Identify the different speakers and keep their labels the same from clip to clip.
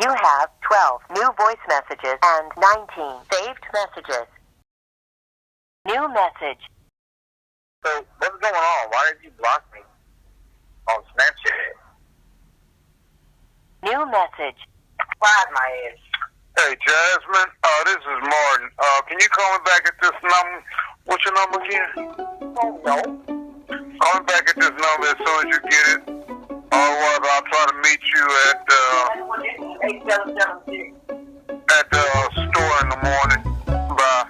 Speaker 1: You have 12 new voice messages and 19 saved messages. New message.
Speaker 2: So, what's going on? Why did you block me on Snapchat?
Speaker 1: New message.
Speaker 2: Slide my ass. Hey, Jasmine, this is Martin. Can you call me back at this number? What's your number again?
Speaker 1: Oh, no.
Speaker 2: Call me back at this number as soon as you get it. Otherwise, I'll try to meet you at the store in the morning. Bye.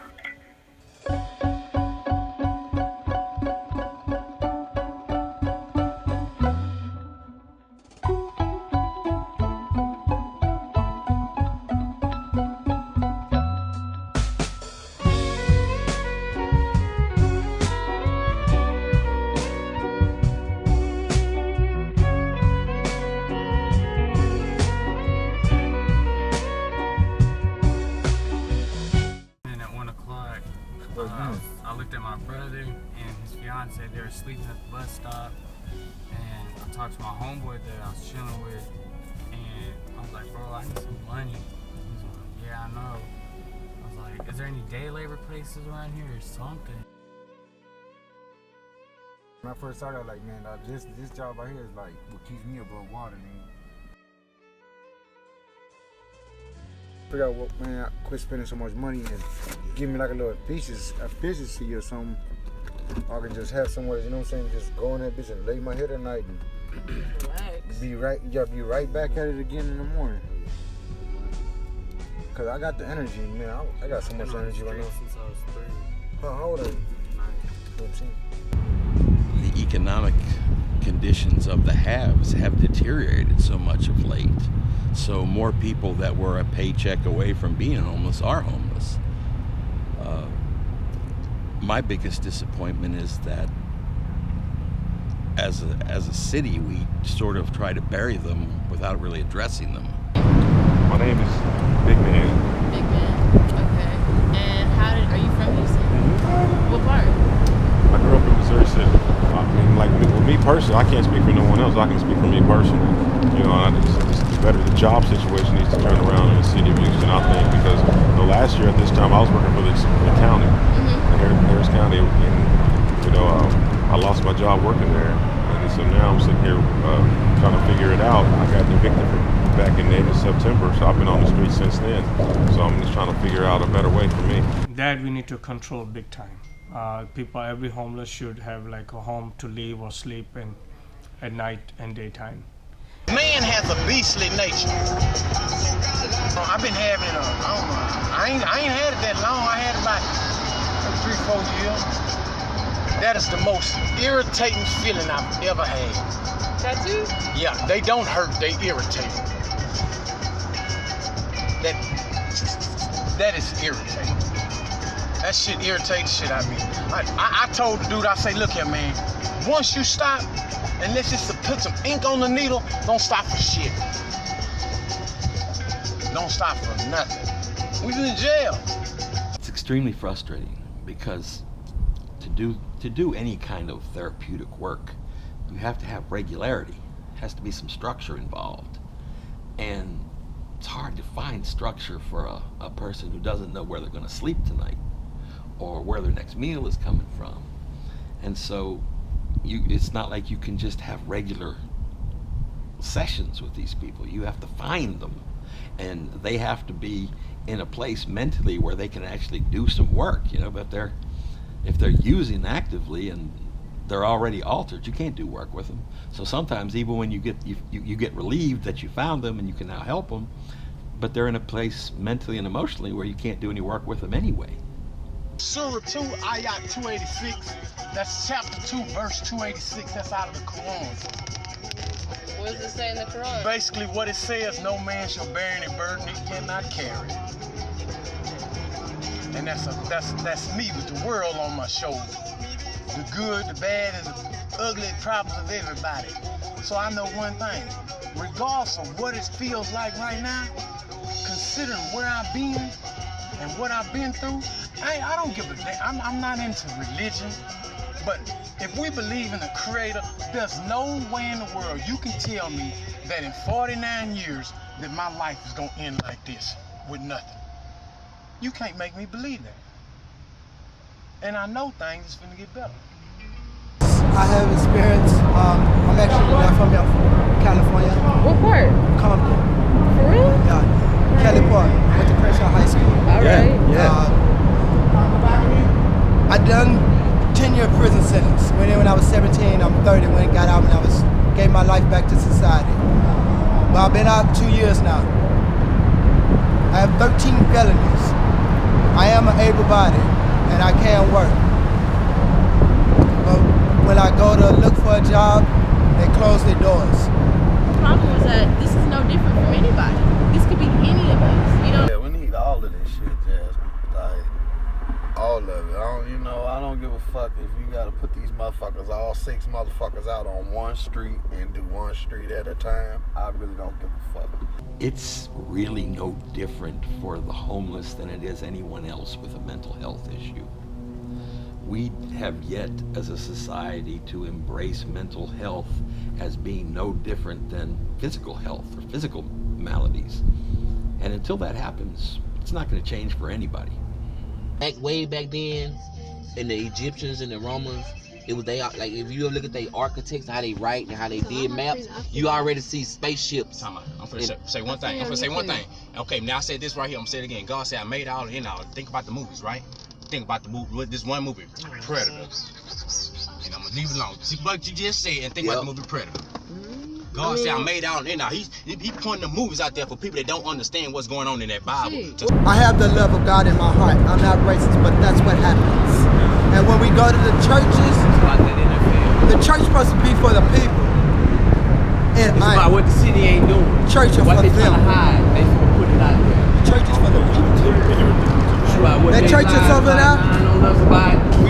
Speaker 3: I looked at my brother and his fiance. They were sleeping at the bus stop, and I talked to my homeboy that I was chilling with, and I was like, bro, I need some money. He was like, yeah, I know. I was like, is there any day labor places around here or something?
Speaker 4: When I first started, I was like, man, this job right here is like what keeps me above water, man. Figure out what, man, I quit spending so much money and give me like a little efficiency or something. I can just have somewhere, you know what I'm saying, just go in that bitch and lay my head at night and
Speaker 5: relax.
Speaker 4: Be right back at it again in the morning. Cause I got the energy, man. I got so much energy right now.
Speaker 3: Since I was 3.
Speaker 4: How old are you?
Speaker 3: 9.
Speaker 4: You know what I'm saying?
Speaker 6: The economic conditions of the haves have deteriorated so much of late. So more people that were a paycheck away from being homeless are homeless. My biggest disappointment is that as a city, we sort of try to bury them without really addressing them.
Speaker 7: My name is Big Man.
Speaker 5: Big Man, okay. And are you from Houston?
Speaker 7: Mm-hmm.
Speaker 5: What part?
Speaker 7: I grew up in Missouri City. I mean, like with me personally, I can't speak for no one else. I can speak for me personally. You know, the job situation needs to turn around in the city of Houston, I think, because last year at this time I was working for the county, Harris County, and I lost my job working there, and so now I'm sitting here trying to figure it out. I got evicted back in the end of September, so I've been on the street since then. So I'm just trying to figure out a better way for me.
Speaker 8: That we need to control big time. Every homeless should have like a home to live or sleep in at night and daytime.
Speaker 9: Man has a beastly nature. I've been having it, I don't know, I ain't had it that long. I had it about 3-4 years. That is the most irritating feeling I've ever had.
Speaker 5: Tattoos?
Speaker 9: Yeah, they don't hurt, they irritate. That is irritating. That shit irritates shit out of me. I told the dude, I say, look here, man, once you stop, and let's just put some ink on the needle, don't stop for shit. Don't stop for nothing. We in jail.
Speaker 6: It's extremely frustrating because to do any kind of therapeutic work, you have to have regularity. There has to be some structure involved. And it's hard to find structure for a person who doesn't know where they're going to sleep tonight or where their next meal is coming from. And so it's not like you can just have regular sessions with these people. You have to find them, and they have to be in a place mentally where they can actually do some work, but if they're using actively and they're already altered, you can't do work with them. So sometimes even when you get relieved that you found them and you can now help them, but they're in a place mentally and emotionally where you can't do any work with them anyway.
Speaker 9: Surah 2, Ayat 286. That's chapter 2, verse 286. That's out of the Quran.
Speaker 5: What does it say in the Quran?
Speaker 9: Basically, what it says: no man shall bear any burden he cannot carry. And that's me with the world on my shoulders. The good, the bad, and the ugly problems of everybody. So I know one thing: regardless of what it feels like right now, considering where I've been and what I've been through, I don't give a damn. I'm not into religion, but if we believe in a creator There's no way in the world you can tell me that in 49 years that my life is gonna end like this with nothing. You can't make me believe that. And I know things is finna get better.
Speaker 10: I have experience. I'm actually not from here, from California.
Speaker 5: What part?
Speaker 10: Compton.
Speaker 5: For real?
Speaker 10: Yeah. Kelly Park. Went to Crenshaw High School.
Speaker 5: All right.
Speaker 10: I done 10-year prison sentence. Went in when I was 17. I'm 30. When I got out, and gave my life back to society. But I've been out 2 years now. I have 13 felonies. I am an able-bodied, and I can work. But when I go to look for a job, they close their doors.
Speaker 5: The problem was that this is no different from anybody. This could be any of us, you know?
Speaker 11: Yeah, we need all of this shit, Jasmine. Like, all of it. I don't give a fuck if you gotta put these motherfuckers, all 6 motherfuckers out on one street and do one street at a time. I really don't give a fuck.
Speaker 6: It's really no different for the homeless than it is anyone else with a mental health issue. We have yet as a society to embrace mental health as being no different than physical health or physical maladies. And until that happens, it's not going to change for anybody.
Speaker 12: Way back then, in the Egyptians and the Romans, it was like if you look at their architects, how they write and how they did maps, you already see spaceships.
Speaker 13: I'm finna say one thing. I'm finna say one thing. Okay, now I said this right here. I'm gonna say it again. God said I made all in all. Think about the movies, right? Think about the movie. This one movie, Predator. And I'm gonna leave it alone. See what you just said and think about the movie Predator. God said I made all in all. He pointing the movies out there for people that don't understand what's going on in that Bible.
Speaker 10: I have the love of God in my heart. I'm not racist, but that's what happens. And when we go to the churches, the church supposed to be for the people. And
Speaker 14: it's about what the city ain't doing.
Speaker 10: Church is
Speaker 14: what
Speaker 10: for
Speaker 14: they
Speaker 10: them.
Speaker 14: Trying to hide, they gonna put it out there.
Speaker 10: The church is for the people. That church is over there.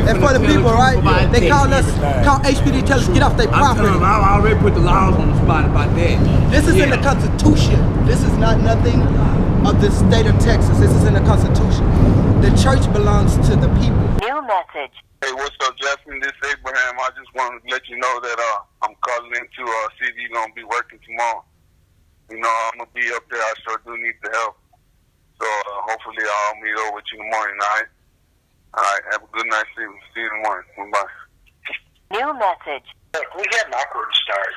Speaker 10: And for the people, right? They call HPD, tell us get off their property.
Speaker 14: I already put the laws on the spot about that.
Speaker 10: This is in the Constitution. This is not nothing of the state of Texas. This is in the Constitution. The church belongs to the people.
Speaker 1: New message.
Speaker 2: Hey, what's up, Jasmine? This is Abraham. I just wanted to let you know that I'm calling in to see if you're going to be working tomorrow. I'm going to be up there. I sure do need the help. So hopefully I'll meet over with you in the morning, all right? All right, have a good night. See you in the morning. Bye.
Speaker 1: New message.
Speaker 15: Look, we had an awkward start,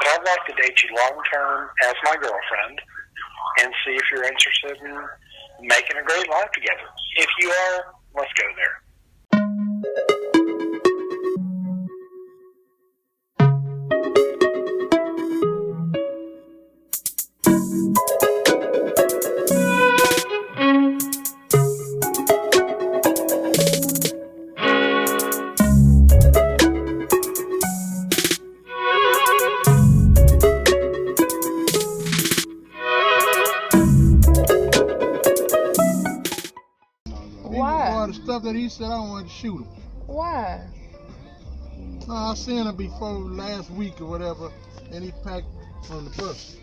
Speaker 15: but I'd like to date you long-term as my girlfriend and see if you're interested in making a great life together. If you are, let's go there.
Speaker 9: That he said I wanted to shoot him.
Speaker 5: Why?
Speaker 9: I seen him before last week or whatever, and he packed on the bus.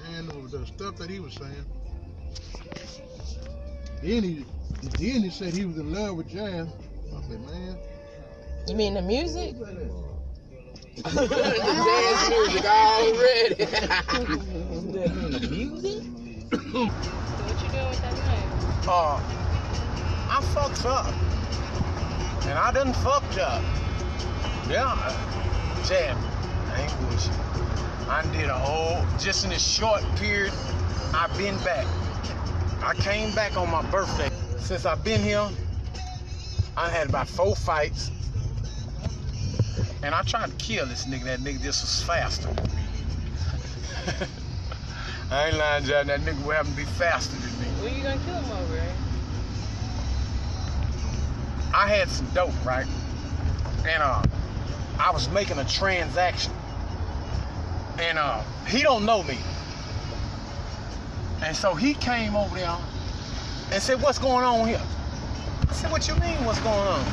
Speaker 9: Man, the stuff that he was saying. Then he said he was in love with Jan. I said, man.
Speaker 5: You mean the music?
Speaker 12: Jazz music already.
Speaker 5: The music? So what you doing with that knife?
Speaker 9: I fucked up. And I done fucked up. Yeah. Jam. I ain't bullshit. I did a whole, just in a short period, I've been back. I came back on my birthday. Since I've been here, I had about 4 fights. And I tried to kill this nigga. That nigga just was faster than me. I ain't lying, John. That nigga would have to be faster than me.
Speaker 5: What are you gonna kill him over, eh?
Speaker 9: I had some dope, right? And I was making a transaction. And he don't know me. And so he came over there and said, what's going on here? I said, what you mean, what's going on?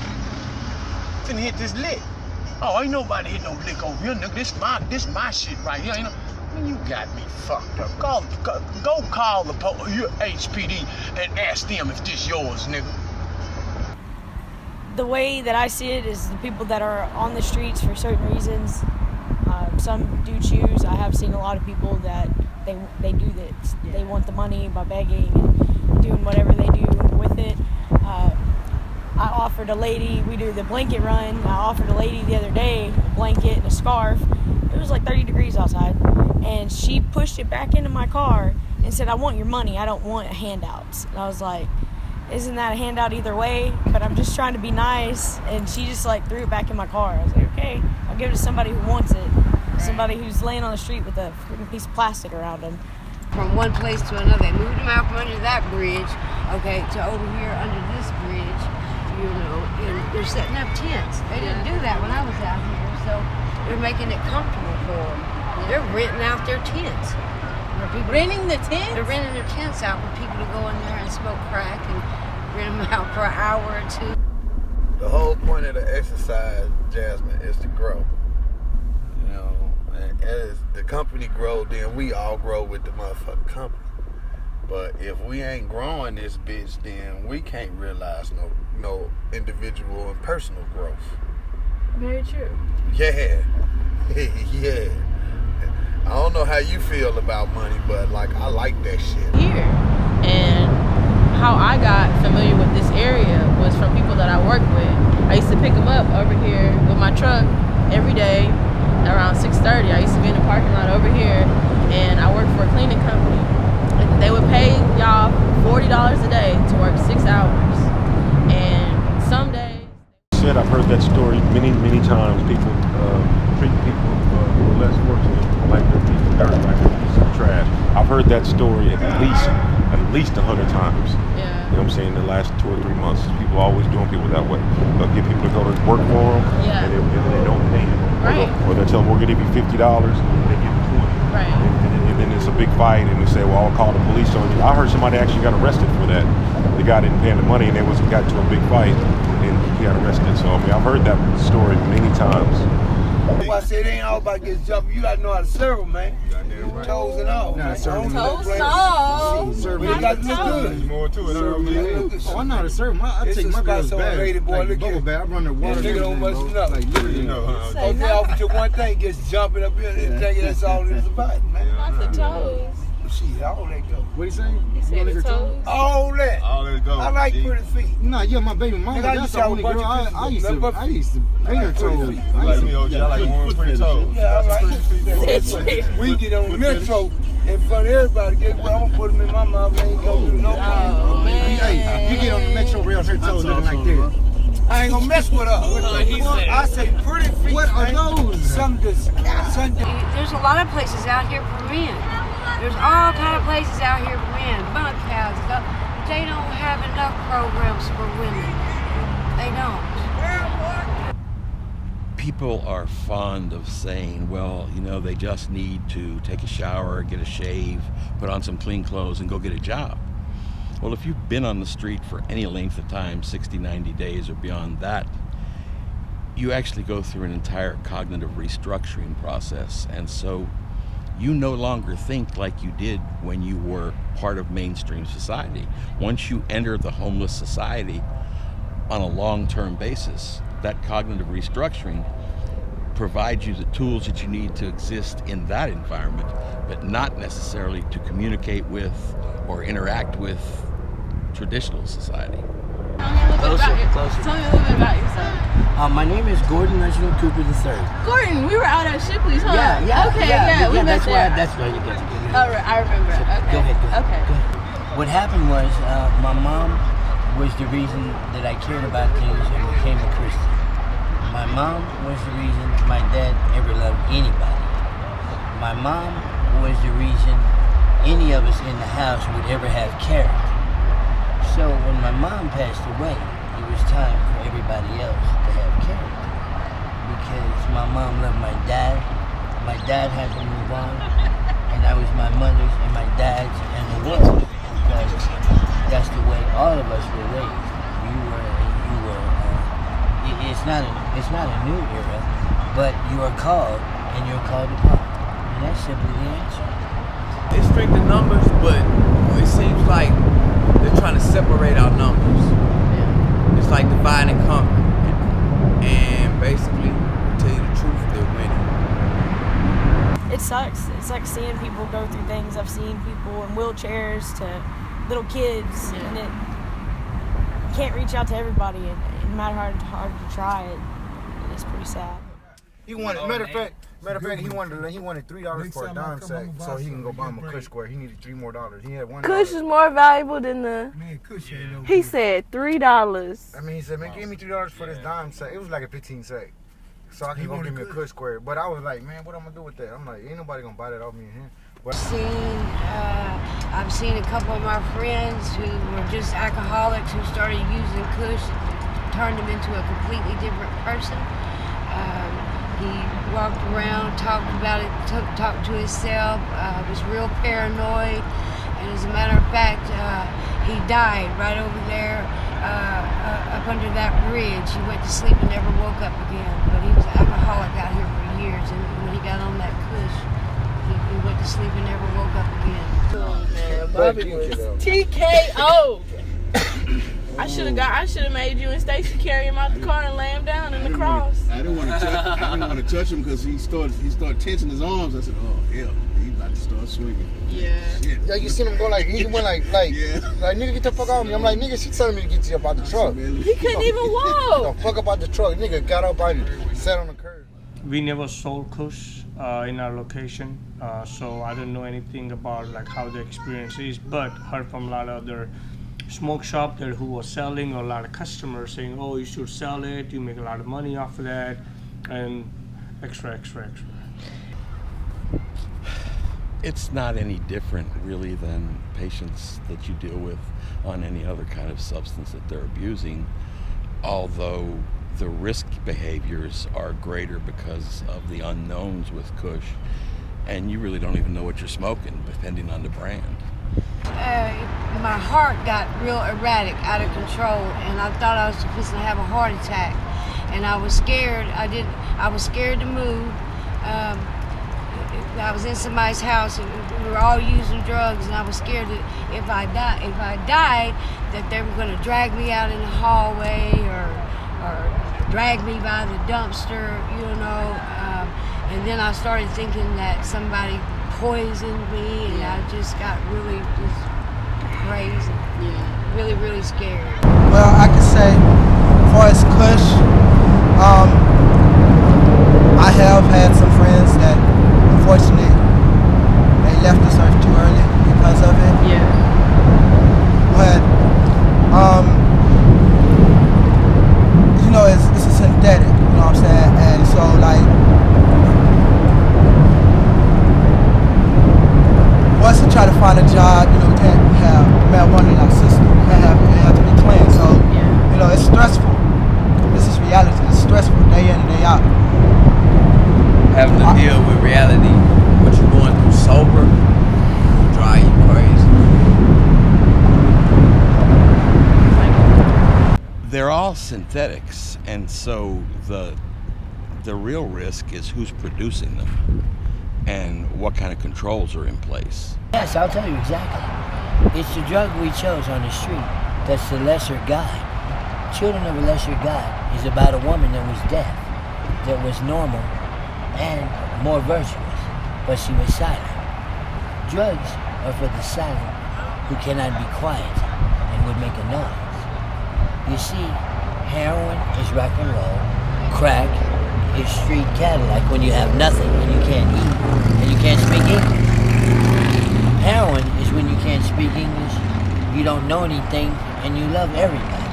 Speaker 9: Finna hit this lick. Oh, ain't nobody hit no lick over here, nigga. This my shit right here. You know? Man, you got me fucked up. Go call the HPD and ask them if this yours, nigga.
Speaker 16: the way that I see it is the people that are on the streets for certain reasons. Some do choose. I have seen a lot of people that they do this. They want the money by begging and doing whatever they do with it. I offered a lady, we do the blanket run, I offered a lady the other day a blanket and a scarf. It was like 30 degrees outside, and she pushed it back into my car and said, I want your money, I don't want handouts. And I was like, isn't that a handout either way? But I'm just trying to be nice. And she just like threw it back in my car. I was like, okay, I'll give it to somebody who wants it. Somebody who's laying on the street with a freaking piece of plastic around them.
Speaker 17: From one place to another. They moved them out from under that bridge, okay, to over here under this bridge, you know, and they're setting up tents. They didn't do that when I was out here, so they're making it comfortable for them. They're renting out their tents.
Speaker 5: Renting the tents?
Speaker 17: They're renting their tents out for people to go in there and smoke crack and rent them out for an hour or two.
Speaker 11: The whole point of the exercise, Jasmine, is to grow. You know, and as the company grows, then we all grow with the motherfucking company. But if we ain't growing this bitch, then we can't realize no individual and personal growth.
Speaker 5: Very true.
Speaker 11: Yeah. Yeah. I don't know how you feel about money, but like I like that shit.
Speaker 5: Here. And how I got familiar with this area was from people that I work with. I used to pick them up over here with my truck every day around 6:30. I used to be in the parking lot over here, and I worked for a cleaning company. And they would pay y'all $40 a day to work 6 hours. And some days...
Speaker 7: I've heard that story many times. People treat people who are less fortunate like they're piece of dirt, like they're piece of trash. I've heard that story at least 100 times.
Speaker 5: Yeah.
Speaker 7: You know what I'm saying? In the last 2 or 3 months, people are always doing people that way. They'll get people to go to work for them,
Speaker 5: Yeah.
Speaker 7: and they don't pay them.
Speaker 5: Right.
Speaker 7: Or they'll tell them, we're going to give you $50, and they give them 20.
Speaker 5: Right.
Speaker 7: And then it's a big fight, and they say, well, I'll call the police on you. I heard somebody actually got arrested for that. The guy didn't pay the money, and got to a big fight, and he got arrested. So, I mean, I've heard that story many times.
Speaker 18: That's why I said it ain't all about getting jumping. You gotta know how to serve them, man. Right. Toes and all.
Speaker 4: Nah, serve
Speaker 5: Toes,
Speaker 18: Serve them. You got to look good.
Speaker 7: There's more to it.
Speaker 4: Oh, I know how to serve them. I take my girl's bag. Like bubble bag. I run the water.
Speaker 18: Nigga don't much enough.
Speaker 4: Like literally,
Speaker 18: you know. Okay, off to one thing, gets jumping up here and thinking that's all it is about, man.
Speaker 5: Not the toes.
Speaker 18: Shit, all that go.
Speaker 4: What you saying?
Speaker 5: He said the toes.
Speaker 18: All that.
Speaker 7: All that go.
Speaker 18: I like pretty feet.
Speaker 4: Nah, yeah, my baby mama.
Speaker 18: Nigga,
Speaker 4: That's the only girl I used to paint her toes.
Speaker 7: Like me, OG, I like warm, pretty toes.
Speaker 18: Yeah, all right. We get on the metro in front of everybody. Guess what? I'm gonna put them in my mouth. I ain't gonna do no
Speaker 5: Oh, man.
Speaker 4: Hey, you get on the metro rail, her toes looking like that.
Speaker 18: I ain't gonna mess with her. I say pretty feet.
Speaker 4: What are those?
Speaker 17: There's a lot of places out here for men. There's all kind of places out here for men, bunk houses. They don't have enough programs for women. They don't.
Speaker 6: People are fond of saying, well, you know, they just need to take a shower, get a shave, put on some clean clothes, and go get a job. Well, if you've been on the street for any length of time, 60, 90 days or beyond that, you actually go through an entire cognitive restructuring process. And so you no longer think like you did when you were part of mainstream society. Once you enter the homeless society on a long-term basis, that cognitive restructuring provides you the tools that you need to exist in that environment, but not necessarily to communicate with or interact with traditional society.
Speaker 5: Tell me a little bit about yourself.
Speaker 19: My name is Gordon Reginald Cooper III.
Speaker 5: Gordon, we were out at Shipley's, huh?
Speaker 19: Yeah.
Speaker 5: Okay, yeah, we met there.
Speaker 19: That's why you get to get it.
Speaker 5: All right, I remember.
Speaker 19: So,
Speaker 5: Okay.
Speaker 19: Go ahead.
Speaker 5: Okay.
Speaker 19: Go ahead. What happened was my mom was the reason that I cared about things and became a Christian. My mom was the reason my dad ever loved anybody. My mom was the reason any of us in the house would ever have character. So when my mom passed away, it was time for everybody else to have character. Because my mom loved my dad had to move on, and I was my mother's and my dad's and the world. Because that's the way all of us were raised. It's not a new era, but you are called and you're called upon. And that's simply the answer.
Speaker 14: It's strength in numbers, but it seems like they're trying to separate our numbers. It's like divide and conquer. and basically, to tell you the truth, they're winning.
Speaker 16: It sucks. It's like seeing people go through things. I've seen people in wheelchairs to little kids, and it you can't reach out to everybody. And no matter how hard you try, it's pretty sad.
Speaker 4: He wanted, matter of fact, he wanted $3 for a dime sack so he can go buy him a Kush square. He needed $3 more. He had $1.
Speaker 5: Kush is more valuable than the.
Speaker 18: Man, Kush ain't no
Speaker 5: He said $3.
Speaker 4: I mean, he said, man, give me $3 for this dime sack. It was like a 15 sack. So I can go give me a Kush square. But I was like, man, what I'm gonna do with that? I'm like, ain't nobody gonna buy that off me in here. But
Speaker 17: I've seen a couple of my friends who were just alcoholics who started using Kush, turned them into a completely different person. He walked around, talked about it, talked to himself, was real paranoid, and as a matter of fact, he died right over there up under that bridge. He went to sleep and never woke up again, but he was an alcoholic out here for years, and when he got on that Kush, he went to sleep and never woke up again.
Speaker 5: Oh man, Bobby was TKO. I should have made you and Stacy carry him out the car and lay him down in the cross.
Speaker 20: I didn't want to touch him because he started tensing his arms. I said, "Oh hell, he's about to start swinging."
Speaker 5: Yeah.
Speaker 20: Shit.
Speaker 4: Yeah, you seen him go like he went like nigga, get the fuck out of me. I'm like, nigga, she telling me to get you up out the truck.
Speaker 5: He couldn't even walk.
Speaker 4: The fuck up out the truck. Nigga got up out and sat on the curb.
Speaker 8: We never sold Kush in our location, so I don't know anything about like how the experience is, but heard from a lot of other smoke shop there who was selling, or a lot of customers saying, oh, you should sell it, you make a lot of money off of that, and extra.
Speaker 6: It's not any different really than patients that you deal with on any other kind of substance that they're abusing, although the risk behaviors are greater because of the unknowns with Kush, and you really don't even know what you're smoking depending on the brand.
Speaker 17: My heart got real erratic, out of control, and I thought I was supposed to have a heart attack, and I was scared. I was scared to move. I was in somebody's house, and we were all using drugs, and I was scared that if I died, that they were going to drag me out in the hallway or drag me by the dumpster, you know. And then I started thinking that somebody poisoned me, and I just got really just crazy. Yeah. Really, really scared.
Speaker 10: Well, I can say, as far as Kush, I have had some friends that, unfortunately, they left this earth too early because of it.
Speaker 5: Yeah.
Speaker 10: But, you know, it's a synthetic, you know what I'm saying? And so, like, once you try to find a job, you know, we can't have marijuana in our system. It have to be clean. So, you know, it's stressful. This is reality. It's stressful day in and day out.
Speaker 14: Having to deal with reality, what you're going through sober, drive you crazy.
Speaker 6: They're all synthetics, and so the real risk is who's producing them and what kind of controls are in place.
Speaker 19: Yes, I'll tell you exactly. It's the drug we chose on the street that's the lesser God. Children of a Lesser God is about a woman that was deaf, that was normal and more virtuous, but she was silent. Drugs are for the silent who cannot be quiet and would make a noise. You see, heroin is rock and roll, crack is street Cadillac when you have nothing and you can't eat and you can't speak English. Heroin is when you can't speak English, you don't know anything, and you love everybody.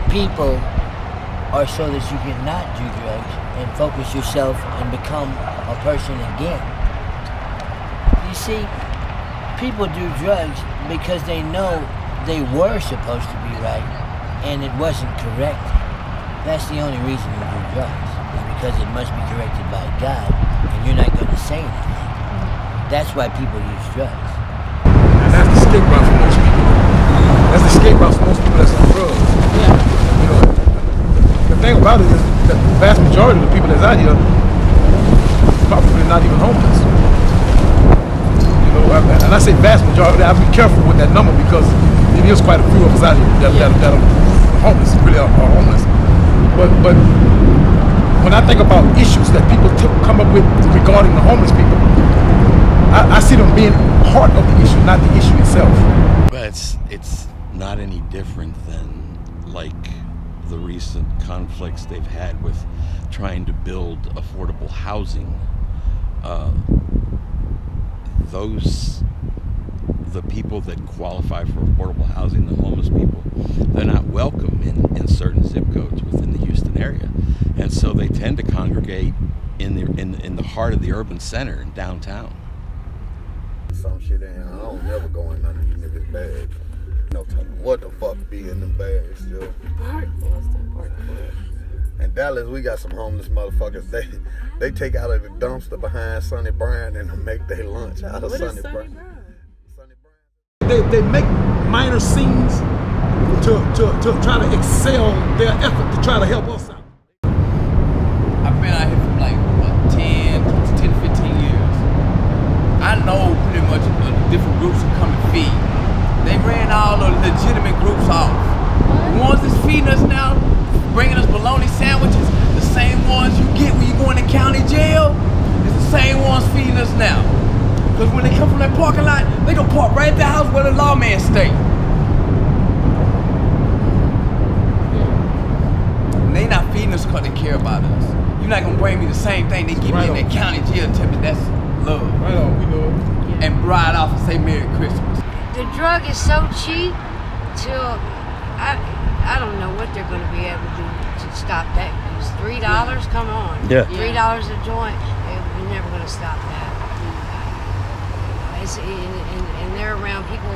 Speaker 19: People are so that you cannot do drugs and focus yourself and become a person again. You see, people do drugs because they know they were supposed to be right and it wasn't correct. That's the only reason you do drugs, is because it must be corrected by God and you're not going to say anything. That's why people use drugs.
Speaker 18: And that's the escape route for most people. That's the escape route for most people that's on drugs. Yeah. You know, the thing about it is that the vast majority of the people that's out here probably not even homeless. You know, and I say vast majority, I have to be careful with that number because it is quite a few of us out here that are homeless, really are homeless. But when I think about issues that people come up with regarding the homeless people, I see them being part of the issue, not the issue itself.
Speaker 6: But it's not any different than like the recent conflicts they've had with trying to build affordable housing. The people that qualify for affordable housing, the homeless people, they're not welcome in certain zip codes within the Houston area, and so they tend to congregate in the heart of the urban center in downtown.
Speaker 11: Some shit in. I don't never go in none of these niggas' bags. No telling what the fuck be in them bags still. In Dallas, we got some homeless motherfuckers. They take out of the dumpster behind Sonny Brand and make their lunch out of Sonny Brand.
Speaker 18: They make minor scenes to try to excel their effort to try to help us out.
Speaker 14: I've been out here for like, what, 10 to 15 years. I know pretty much the different groups who come and feed. They ran all the legitimate groups off. The ones that's feeding us now, bringing us bologna sandwiches, the same ones you get when you go into county jail, it's the same ones feeding us now. Because when they come from that parking lot, they gonna park right at the house where the lawman stay. And they not feeding us because they care about us. You're not gonna bring me the same thing they give me in that county jail and tell me that's love.
Speaker 18: Right on, we know it.
Speaker 14: And ride off and say Merry Christmas.
Speaker 17: The drug is so cheap till I don't know what they're going to be able to do to stop that. It's $3, come on.
Speaker 6: Yeah.
Speaker 17: $3 a joint, we're never going to stop that. And they're around, people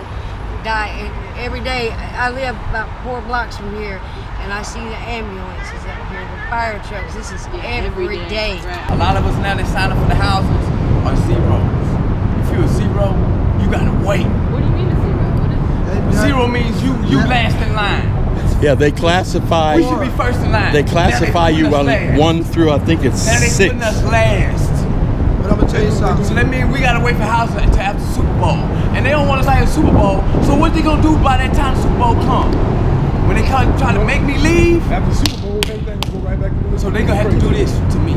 Speaker 17: die every day. I live about 4 blocks from here, and I see the ambulances up here, the fire trucks. This is every day.
Speaker 14: A lot of us now, they sign up for the houses are zeros. If you're a zero, you gotta wait.
Speaker 5: What do you mean a zero? What is
Speaker 14: Zero means you last in line.
Speaker 6: Yeah, they classify.
Speaker 14: We should be first in line.
Speaker 6: They classify you on 1 through I think it's
Speaker 14: now they
Speaker 6: 6.
Speaker 14: putting us last.
Speaker 10: But I'm gonna tell you something.
Speaker 14: So that means we gotta wait for houses until after the Super Bowl, and they don't want us out at the Super Bowl. So what they gonna do by that time the Super Bowl come? When they try to make me leave,
Speaker 18: after the Super Bowl, everything will go right back to the
Speaker 14: so they gonna have to do this to me.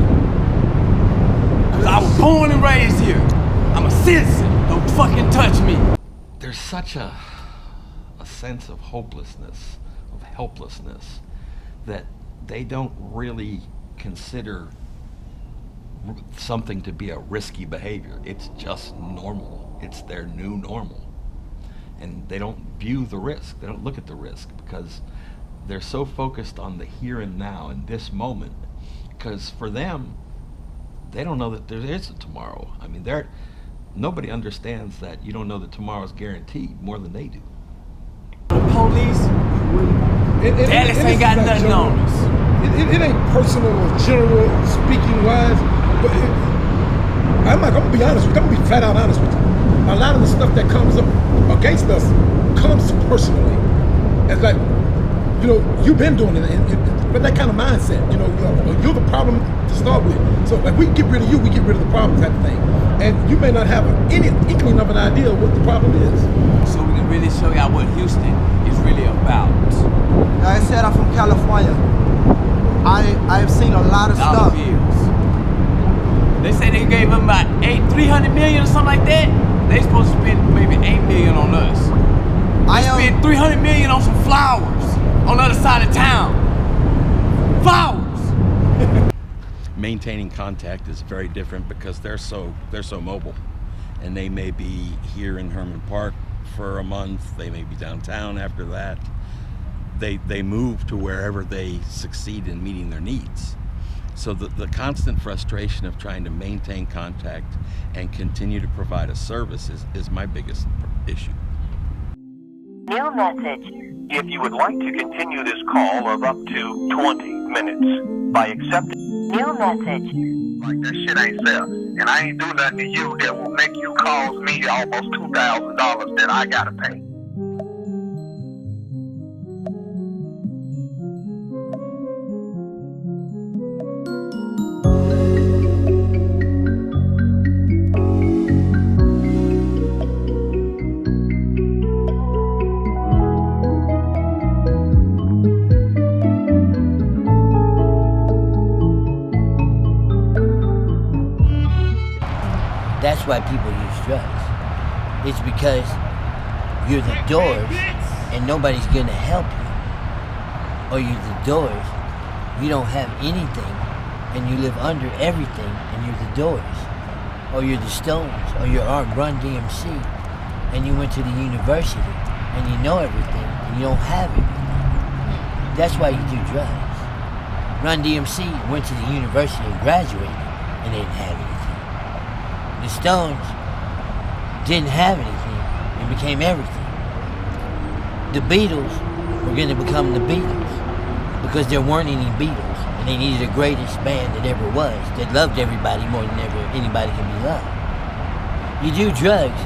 Speaker 14: Cause I was born and raised here. I'm a citizen. Don't fucking touch me.
Speaker 6: There's such a sense of hopelessness, of helplessness, that they don't really consider something to be a risky behavior. It's just normal. It's their new normal. And they don't view the risk. They don't look at the risk because they're so focused on the here and now and this moment. Because for them, they don't know that there is a tomorrow. I mean, nobody understands that you don't know that tomorrow's guaranteed more than they do.
Speaker 14: The police, Dallas ain't got nothing on us.
Speaker 18: It ain't personal or general speaking wise, but I'm gonna be honest with you. I'm gonna be flat out honest with you. A lot of the stuff that comes up against us comes personally. It's like, you've been doing it, but that kind of mindset, you're the problem to start with. So if we get rid of you, we get rid of the problem type of thing. And you may not have any inkling of an idea of what the problem is.
Speaker 14: So we can really show y'all what Houston is really about.
Speaker 10: Like I said, I'm from California. I have seen a lot of stuff.
Speaker 14: They say they gave them about $300 million or something like that. They supposed to spend maybe $8 million on us. They spent $300 million on some flowers on the other side of town. Flowers.
Speaker 6: Maintaining contact is very different because they're so mobile, and they may be here in Herman Park for a month. They may be downtown after that. They move to wherever they succeed in meeting their needs. So the constant frustration of trying to maintain contact and continue to provide a service is my biggest issue.
Speaker 1: New message.
Speaker 21: If you would like to continue this call of up to 20 minutes by accepting
Speaker 1: new message.
Speaker 2: Like that shit ain't fair. And I ain't do nothing to you that will make you cost me almost $2,000 that I gotta pay.
Speaker 19: why people use drugs. It's because you're the doors and nobody's gonna help you. Or you're the doors, you don't have anything and you live under everything and you're the doors. Or you're the Stones, or you're Run DMC and you went to the university and you know everything and you don't have everything. That's why you do drugs. Run DMC went to the university and graduated and they didn't have anything. The Stones didn't have anything and became everything. The Beatles were going to become the Beatles because there weren't any Beatles and they needed the greatest band that ever was that loved everybody more than ever anybody can be loved. You do drugs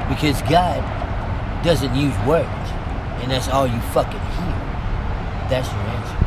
Speaker 19: because God doesn't use words and that's all you fucking hear. That's your answer.